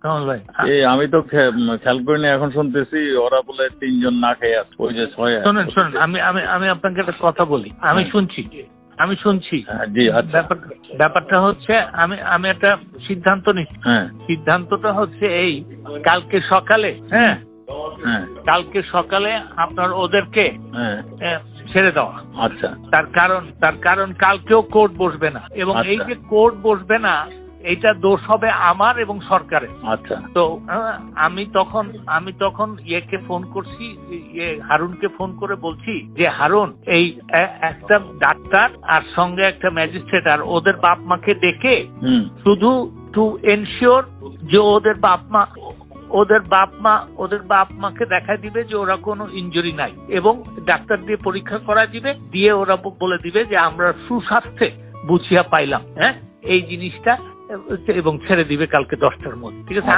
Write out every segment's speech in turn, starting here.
কামাল ভাই, আমি তো খেয়াল করিনি, এখন শুনতেছি ওরা বলে 3 জন না খেয়ে আছে। ওই যে 6। শোনেন আমি আপনাকে একটা কথা বলি, আমি শুনছি। জি, আচ্ছা। ব্যাপারটা হচ্ছে আমি একটা সিদ্ধান্ত নিচ্ছি। সিদ্ধান্তটা হচ্ছে এই, কালকে সকালে আপনার ওদেরকে ছেড়ে দেওয়া। আচ্ছা। তার কারণ কালকেও কোর্ট বসবে না, এবং এই যে কোর্ট বসবে না, এইটা দোষ হবে আমার এবং সরকারের। আচ্ছা। তো আমি তখন ইয়েকে ফোন করছি, হারুনকে ফোন করে বলছি যে হারুন, এই একটা ডাক্তার আর সঙ্গে একটা ম্যাজিস্ট্রেট আর ওদের বাপ মাকে ডেকে শুধু টু এনশিওর যে ওদের বাপ মাকে দেখা দিবে যে ওরা কোনো ইনজুরি নাই, এবং ডাক্তার দিয়ে পরীক্ষা করা দিবে, দিয়ে ওরা বলে দিবে যে আমরা সুস্বাস্থ্যে বুঝিয়া পাইলাম এই জিনিসটা, এবং ছেড়ে দিবে কালকে 10টার মধ্যে। ঠিক আছে?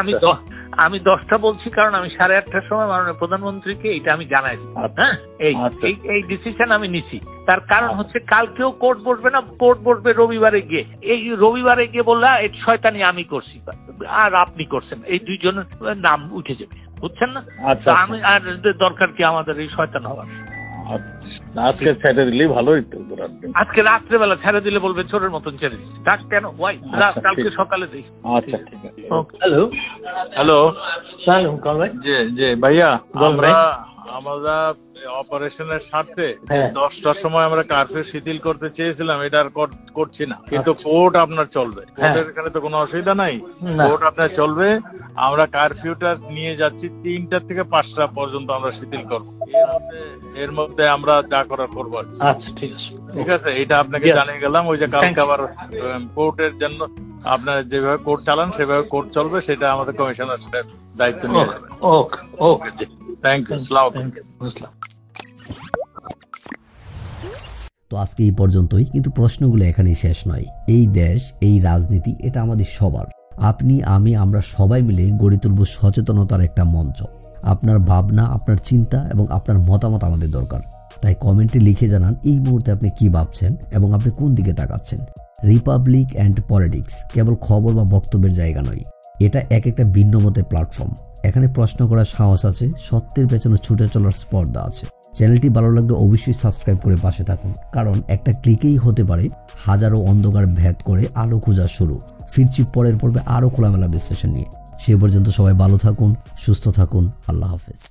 আমি 10টা বলছি কারণ আমি 8:30টার সময় মাননীয় প্রধানমন্ত্রীকে এটা আমি জানাই দিই। এই ডিসিশন আমি নিছি। তার কারণ হচ্ছে কালকেও কোর্ট বসবে না, কোর্ট বসবে রবিবারে গিয়ে। এই রবিবারে গিয়ে বললা এই শয়তানি আমি করছি আর আপনি করছেন, এই দুইজনের নাম উঠে যাবে, বুঝছেন না? আমি আর দরকার কি আমাদের এই শয়তান হওয়ার? আজকে ছেড়ে দিলেই ভালো হইতো। আজকে রাত্রেবেলা ছেড়ে দিলে বলবে চোরের মতন ছেড়ে দিচ্ছি। ডাক কেন? কালকে সকালে দিই। আচ্ছা, ঠিক আছে। হ্যালো ভাই। জি ভাইয়া, আমরা অপারেশনের স্বার্থে 10টার সময় আমরা কার্ফিউ শিথিল করতে চেয়েছিলাম, এটা আর করছি না, কিন্তু কোর্ট আপনার চলবে। কোর্টের এখানে তো কোনো অসুবিধা নাই, কোর্ট আপনার চলবে। আমরা কারফিউটা নিয়ে যাচ্ছি 3টা থেকে 5টা পর্যন্ত আমরা শিথিল করবো। এর মধ্যে আমরা যা করার করবো। আচ্ছা, ঠিক আছে, এটা আপনাকে জানিয়ে গেলাম। ওই যে কালকে আবার কোর্টের জন্য আপনার যেভাবে কোর্ট চালান সেভাবে কোর্ট চলবে, সেটা আমাদের কমিশনার দায়িত্ব নিয়ে যাবে। ওকে, থ্যাংক ইউ। তো আজকে এই পর্যন্তই, কিন্তু প্রশ্নগুলো এখানেই শেষ নয়। এই দেশ, এই রাজনীতি, এটা আমাদের সবার। আপনি, আমি, আমরা সবাই মিলে গড়ে তুলব সচেতনতার একটা মঞ্চ। আপনার ভাবনা, আপনার চিন্তা এবং আপনার মতামত আমাদের দরকার। তাই কমেন্টে লিখে জানান এই মুহূর্তে আপনি কি ভাবছেন এবং আপনি কোন দিকে তাকাচ্ছেন। রিপাবলিক অ্যান্ড পলিটিক্স কেবল খবর বা বক্তব্যের জায়গা নয়, এটা একটা ভিন্ন মতের প্ল্যাটফর্ম। এখানে প্রশ্ন করার সাহস আছে, সত্যের পেছনে ছুটে চলার স্পর্ধা আছে। চ্যানেলটি ভালো লাগলে অবশ্যই সাবস্ক্রাইব করে পাশে থাকুন, কারণ একটা ক্লিকেই হতে পারে হাজারো অন্ধকার ভেদ করে আলো খোঁজা শুরু। ফিরছি পরের পর্বে আরও খোলামেলা বিশ্লেষণ নিয়ে। সে পর্যন্ত সবাই ভালো থাকুন, সুস্থ থাকুন। আল্লাহ হাফেজ।